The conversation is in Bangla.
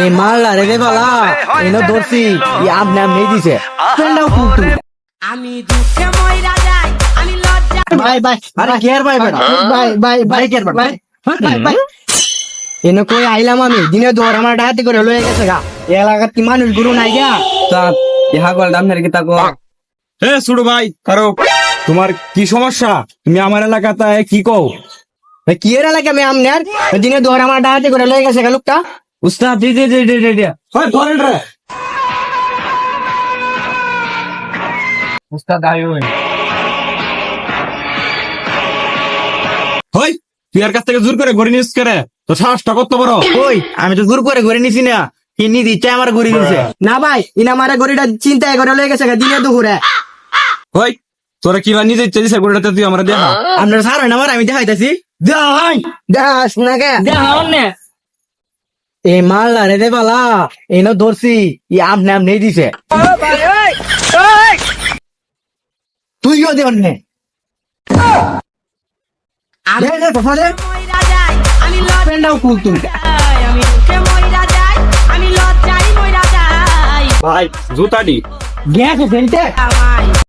এই মাল্লা রে বালা এনো ধরছি আপনি আপনি দিছে পেন্ডাও কুলতু আমি দুঃখে মইরা যাই আমি লজ্জা ভাই ভাই আরে কেয়ার ভাই বেটা ভাই ভাই ভাই কেয়ার ভাই ভাই ভাই এনো কই আইলাম আমি দিনে দৌড় আমার ডাহাতি করে লয়ে গেছে গা এই এলাকার কি মানুষ গুরু নাই গা তা ইহা গল দাম কি তাকো হে ছোট ভাই কারো তোমার কি সমস্যা তুমি আমার এলাকাতে কি কও ভাই কি এর এলাকা আমি আমনের দিনে দৌড় আমার ডাহাতি করে লয়ে গেছে গা লোকটা উস্তাদ দি দি দি দি দি হয় ধরেন রে উস্তাদ আইও হয় তুই আর কাছ থেকে জোর করে গড়ি নিস করে তো সাহসটা কত বড় ওই আমি তো জোর করে ঘরে নিছি না কি নি দিচ্ছে আমার ঘুরি দিছে না ভাই ইনা মারে ঘড়িটা চিন্তায় করে লয়ে গেছে গা দিনে দুপুরে হয় তোরা কিবা নিজে ইচ্ছা দিছে গড়িটাতে তুই আমরা দেখা আপনার স্যার হয় না আমার আমি দেখাইতেছি দেখাই দাস না কে দেখাও নে এই মাল্লা রে বালা এনো ধরছি আপনি আপনি দিছে তুইও দে অন্য আমি মইরা যাই আমি পেন্ডাও কুলতু লজ্জায় আমি দুঃখে মইরা যাই আমি লজ্জায় মইরা যাই ভাই জুতাডি গেছে ফেলতে আমার